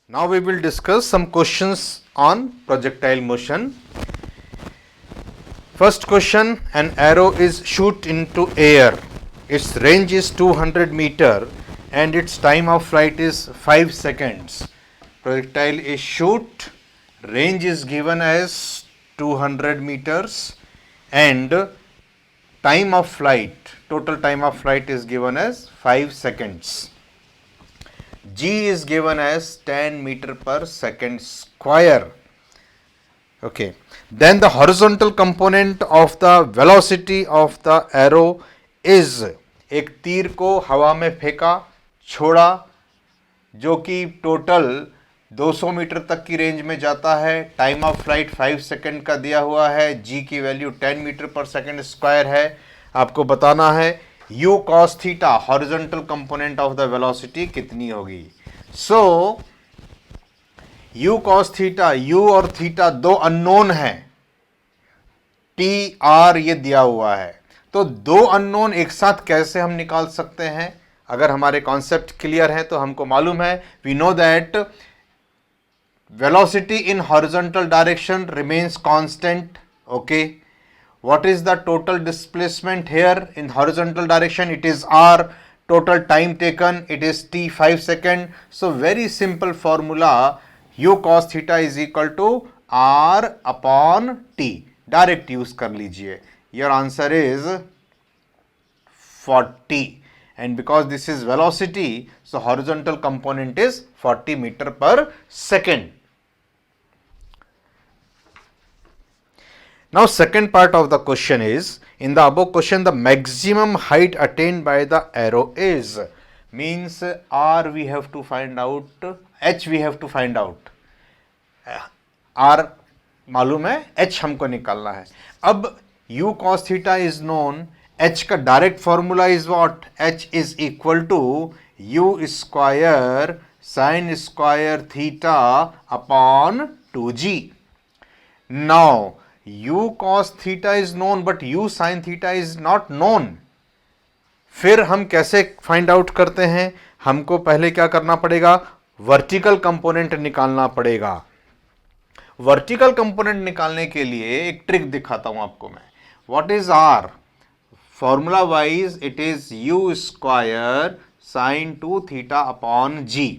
Now we will discuss some questions on projectile motion. First question, an arrow is shoot into air. Its range is 200 meter and its time of flight is 5 seconds. Projectile is shoot, range is given as 200 meters and time of flight, total time of flight is given as 5 seconds. G is given as 10 meter per second square. Okay. Then the horizontal component of the velocity of the arrow is, एक तीर को हवा में फेंका, छोड़ा, जो कि total 200 metre तक की रेंज में जाता है, टाइम ऑफ फ्लाइट 5 सेकंड का दिया हुआ है, जी की वैल्यू 10 मीटर पर सेकंड स्क्वायर है. आपको बताना है u cos theta horizontal component of the velocity कितनी होगी. सो u cos थीटा, u और थीटा दो अननोन है, t r ये दिया हुआ है. तो दो अननोन एक साथ कैसे हम निकाल सकते हैं? अगर हमारे कॉन्सेप्ट क्लियर है तो हमको मालूम है, we know that velocity in horizontal direction remains constant. Okay, what is the total displacement here in horizontal direction? It is r. Total time taken, it is t 5 second. So very simple formula, u cos theta is equal to r upon t. Direct use कर लीजिए. Your answer is 40. And because this is velocity, so horizontal component is 40 meter per second. Now second part of the question is, in the above question the maximum height attained by the arrow is, means r we have to find out, h we have to find out. r मालूम है, h हमको निकालना है. अब u cos theta is known, h का direct formula is what? h is equal to u square sine square theta upon 2g. Now u cos theta is known but u sin theta is not known. फिर हम कैसे find out करते हैं? हमको पहले क्या करना पड़ेगा? वर्टिकल कंपोनेंट निकालना पड़ेगा. वर्टिकल कंपोनेंट निकालने के लिए एक ट्रिक दिखाता हूं आपको मैं. What is r? Formula wise it is u square sign 2 theta upon g.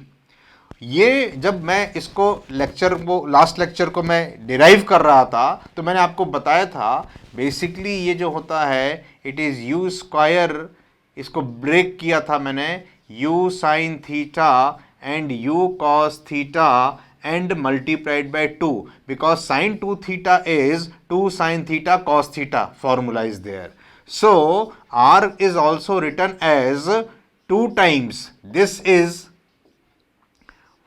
ये जब मैं इसको लेक्चर को, लास्ट लेक्चर को मैं डिराइव कर रहा था तो मैंने आपको बताया था बेसिकली ये जो होता है इट इज u स्क्वायर, इसको ब्रेक किया था मैंने, u sine theta and u cos theta and multiplied by 2, because sin 2 theta is 2 sin theta cos theta, formula is there. So r is also written as 2 times, this is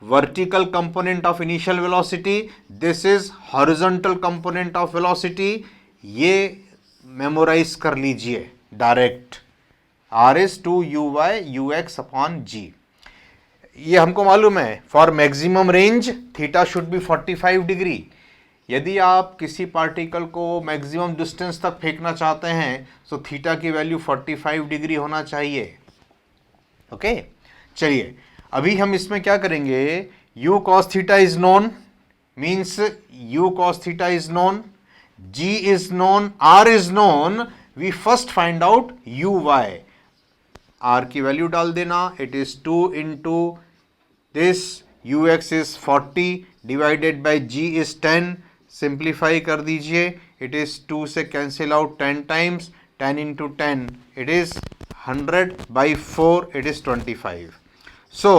vertical component of initial velocity, this is horizontal component of velocity. ये memorise कर लीजिए direct. r is 2 uy ux upon g. ये हमको मालूम है for maximum range theta should be 45 degree. यदि आप किसी पार्टिकल को मैक्सिमम डिस्टेंस तक फेंकना चाहते हैं तो थीटा की वैल्यू 45 डिग्री होना चाहिए. ओके, चलिए अभी हम इसमें क्या करेंगे? u cos theta is known, means u cos theta is known, g is known, r is known. We first find out uy. r की वैल्यू डाल देना, it is 2 into this ux is 40 divided by g is 10. Simplify कर दीजिए, इट is 2 से cancel out 10 times, 10 into 10 it is 100 by 4 it is 25. So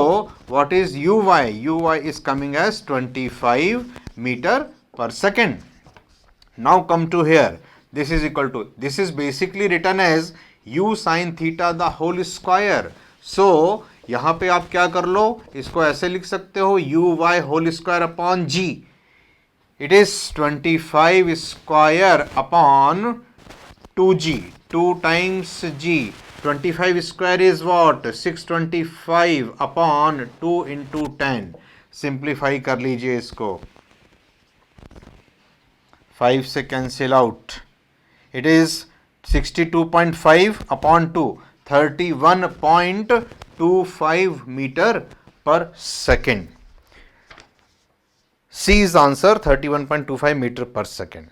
what is uy is coming as 25 meter per second. Now come to here, this is equal to, this is basically written as u sin theta the whole square. So यहां पे आप क्या कर लो, इसको ऐसे लिख सकते हो U Y whole square upon G. It is 25 square upon 2g, 2 times g. 25 square is what? 625 upon 2 into 10. Simplify कर लीजिए इसको, 5 से cancel out, it is 62.5 upon 2, 31.25 metre per second. C is the answer, 31.25 meter per second.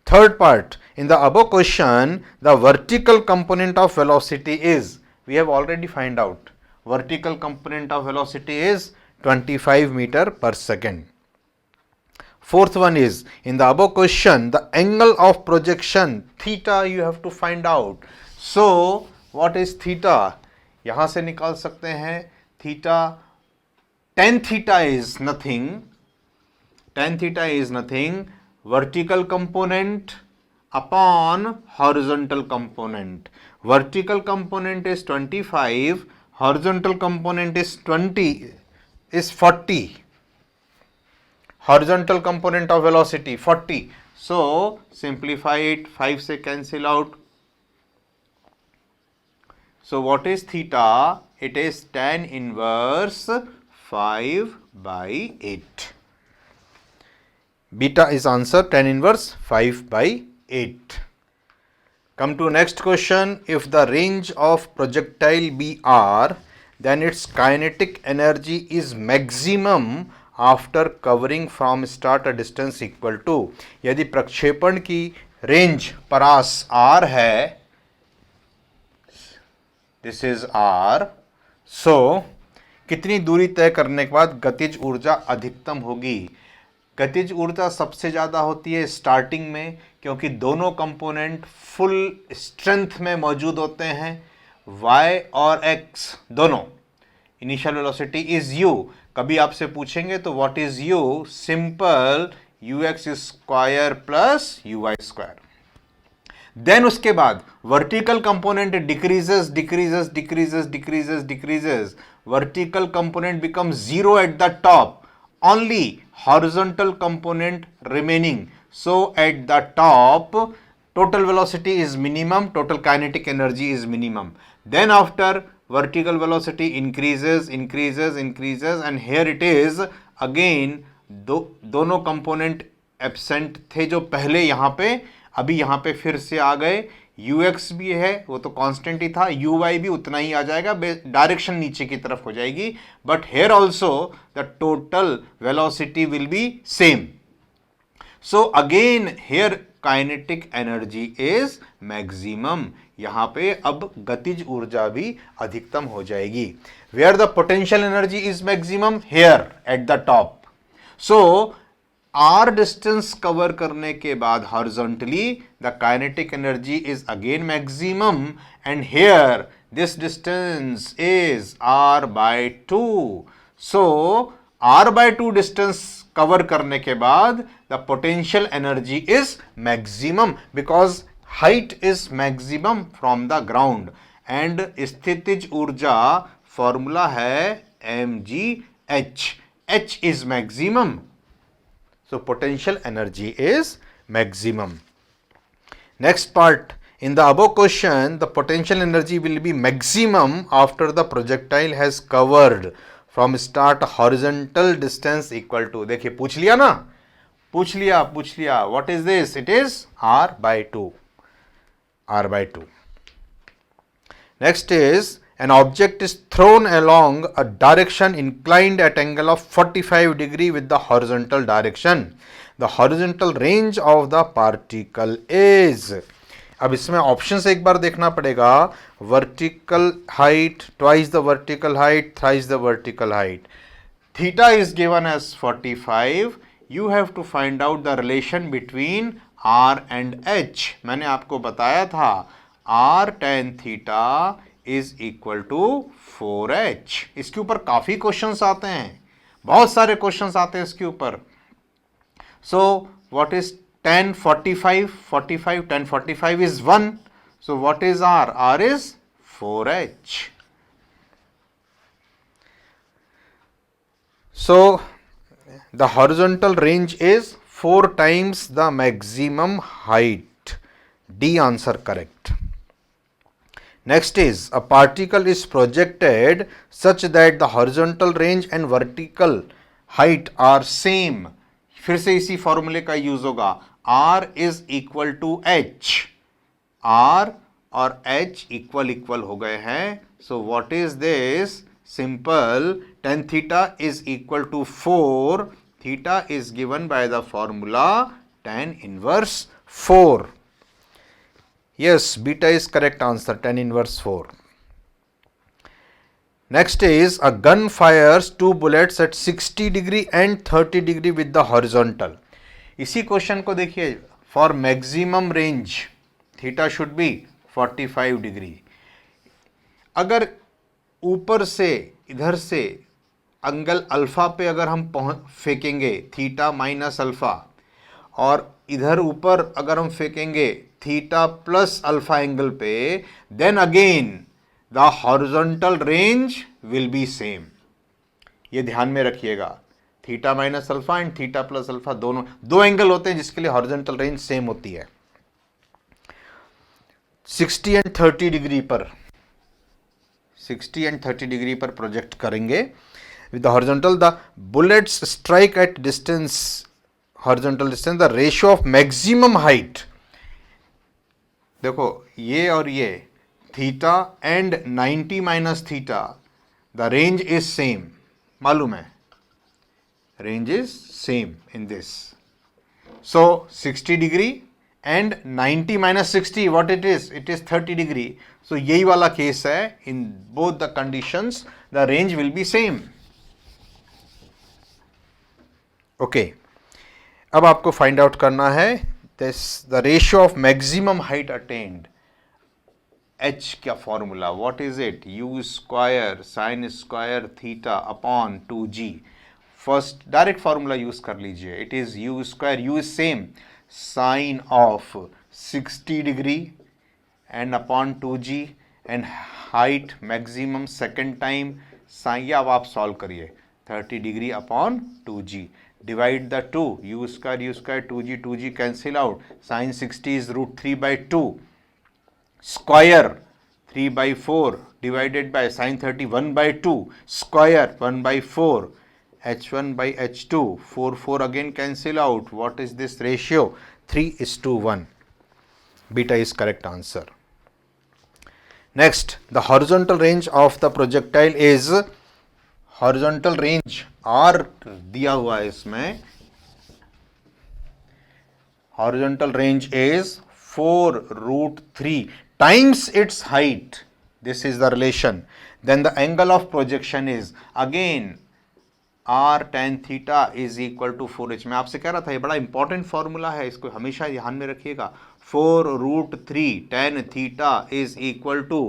Third part, in the above question, the vertical component of velocity is, we have already find out, vertical component of velocity is 25 meter per second. Fourth one is, in the above question, the angle of projection, theta you have to find out. So, what is theta? यहाँ से निकाल सकते हैं theta, tan theta is nothing, vertical component upon horizontal component. Vertical component is 25, horizontal component is 40. Horizontal component of velocity 40. So simplify it, 5 से cancel out. So what is theta? It is tan inverse 5/8. Beta is answer, tan inverse 5/8. Come to next question. If the range of projectile be r, then its kinetic energy is maximum after covering from start a distance equal to, यदि प्रक्षेपण की range परास r है, this is r, सो कितनी दूरी तय करने के बाद गतिज ऊर्जा अधिकतम होगी? गतिज ऊर्जा सबसे ज़्यादा होती है स्टार्टिंग में, क्योंकि दोनों कंपोनेंट फुल स्ट्रेंथ में मौजूद होते हैं, y और x दोनों. Initial velocity is u. कभी आपसे पूछेंगे तो what is u? Simple ux square plus uy square. Then उसके बाद vertical component decreases, vertical component become zero at the top, only horizontal component remaining. So at the top total velocity is minimum, total kinetic energy is minimum. Then after vertical velocity increases and here it is again दोनों component absent थे जो पहले यहाँ पे, अभी यहाँ पे फिर से आ गए. ux भी है, वो तो कांस्टेंट ही था, uy भी उतना ही आ जाएगा, डायरेक्शन नीचे की तरफ हो जाएगी, but here also the total velocity will be same. So again here kinetic energy is maximum. यहाँ पे अब गतिज ऊर्जा भी अधिकतम हो जाएगी. Where the potential energy is maximum? Here at the top. So r distance cover करने के बाद horizontally the kinetic energy is again maximum, and here this distance is r/2. So r/2 distance cover करने के बाद the potential energy is maximum, because height is maximum from the ground, and स्थितिज ऊर्जा formula है mgh. h is maximum. So potential energy is maximum. Next part, in the above question, the potential energy will be maximum after the projectile has covered from start horizontal distance equal to, देखिए पूछ लिया ना, पूछ लिया. What is this? It is r/2. Next is, an object is thrown along a direction inclined at angle of 45 degree with the horizontal direction. The horizontal range of the particle is. अब इसमें options एक बार देखना पड़ेगा. Vertical height, twice the vertical height, thrice the vertical height. Theta is given as 45. You have to find out the relation between r and h. मैंने आपको बताया था r tan theta is equal to 4h. इसके ऊपर काफी questions आते हैं, बहुत सारे क्वेश्चंस आते हैं इसके ऊपर. सो what is tan 45? tan 45 is 1. So what is r? r is 4h. So the horizontal range is 4 times the maximum height. D answer correct. Next is, a particle is projected such that the horizontal range and vertical height are same. फिर से इसी फॉर्मूले का use होगा. r is equal to h. r और h equal हो गए हैं. So what is this? Simple, tan theta is equal to 4. Theta is given by the formula tan inverse 4. Yes, beta is correct answer, tan inverse 4. Next is a gun fires 2 bullets at 60 degree and 30 degree with the horizontal. इसी question को देखिए, for maximum range theta should be 45 degree. अगर ऊपर से इधर से angle alpha पे अगर हम फेंकेंगे थीटा माइनस अल्फा, और इधर ऊपर अगर हम फेंकेंगे थीटा प्लस अल्फा एंगल पे, then again the horizontal range will be same. ये ध्यान में रखिएगा, theta minus alpha and theta plus alpha दोनों दो एंगल होते हैं जिसके लिए हॉरिजॉन्टल रेंज सेम होती है. 60 एंड 30 डिग्री पर 60 एंड 30 डिग्री पर प्रोजेक्ट करेंगे with the horizontal. The bullets strike at distance, horizontal distance, the ratio of maximum height. देखो ये और ये theta and 90 minus theta, the range is same. मालूम है, range is same in this. So 60 degree and 90 minus 60 what it is 30 degree. So यही वाला case है. In both the conditions the range will be same. Okay, अब आपको find out करना है this the ratio of maximum height attained. H क्या formula, what is it, u square sine square theta upon 2g. First direct formula use कर लीजिए. It is u square, u is same, sine of 60 degree and upon 2g and height maximum second time sine. अब आप solve करिए 30 degree upon 2g. Divide the 2, u square 2g cancel out. Sign 60 is √3/2. Square 3/4 divided by sine 30 1/2. Square 1/4. h1/h2 4 again cancel out. What is this ratio? 3:1. Beta is correct answer. Next, the horizontal range of the projectile is, horizontal range R दिया हुआ है इसमें. horizontal range is 4√3 times its height. This is the relation. Then the angle of projection is again r tan theta is equal to 4h. मैं आपसे कह रहा था ये बड़ा इंपॉर्टेंट फॉर्मूला है, इसको हमेशा ध्यान में रखिएगा. 4√3 tan theta is equal to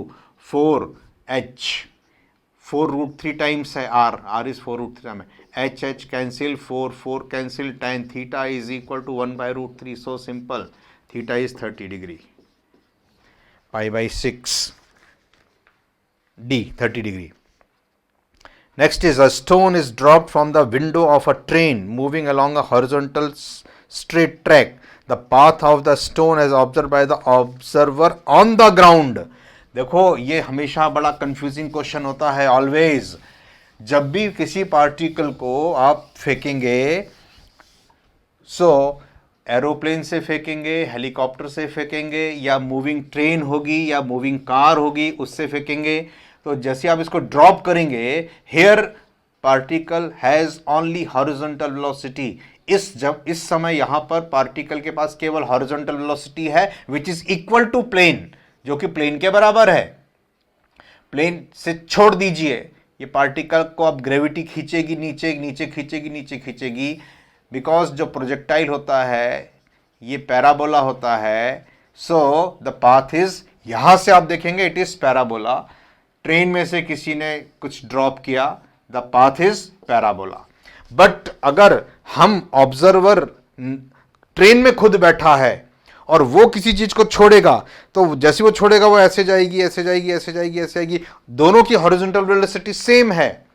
4h. 4√3 times है r is 4√3 टाइम है. h cancel, 4 cancel, tan theta is equal to 1/√3. So simple. Theta is 30 degree. pi/6 d 30 degree. Next is a stone is dropped from the window of a train moving along a horizontal straight track. The path of the stone is observed by the observer on the ground. देखो ये हमेशा बड़ा confusing question होता है. Always जब भी किसी particle को आप फेंकेंगे, सो एरोप्लेन से फेंकेंगे, हेलीकॉप्टर से फेंकेंगे, या मूविंग ट्रेन होगी या मूविंग कार होगी उससे फेंकेंगे, तो जैसे आप इसको ड्रॉप करेंगे, here particle has only horizontal velocity. इस समय यहां पर पार्टिकल के पास केवल हॉरिजॉन्टल वेलोसिटी है which is equal to plane, जो कि प्लेन के बराबर है. प्लेन से छोड़ दीजिए, ये पार्टिकल को अब ग्रेविटी खींचेगी नीचे, नीचे खींचेगी, नीचे खींचेगी, बिकॉज जो प्रोजेक्टाइल होता है ये पैराबोला होता है. सो द पाथ इज, यहां से आप देखेंगे इट इज पैराबोला. ट्रेन में से किसी ने कुछ ड्रॉप किया, the path is parabola. But अगर हम ऑब्जर्वर ट्रेन में खुद बैठा है और वो किसी चीज को छोड़ेगा, तो जैसे वो छोड़ेगा वो ऐसे जाएगी, ऐसे जाएगी, ऐसे जाएगी, ऐसे जाएगी. दोनों की हॉरिजॉन्टल वेलोसिटी सेम है.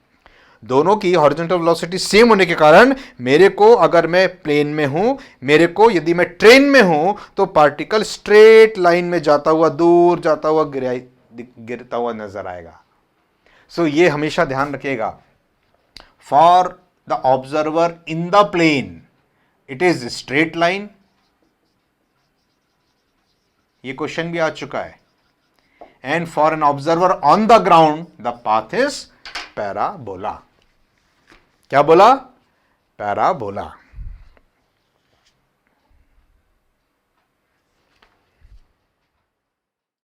दोनों की हॉरिजॉन्टल वेलोसिटी सेम होने के कारण मेरे को, अगर मैं प्लेन में हूं, मेरे को यदि मैं ट्रेन में हूं, तो पार्टिकल स्ट्रेट लाइन में जाता हुआ, दूर जाता हुआ, गिरता हुआ नजर आएगा. सो ये हमेशा ध्यान रखिएगा. For the observer in the plane it is straight line. ये क्वेश्चन भी आ चुका है. And for an observer on the ground the path is parabola. क्या बोला? पैराबोला।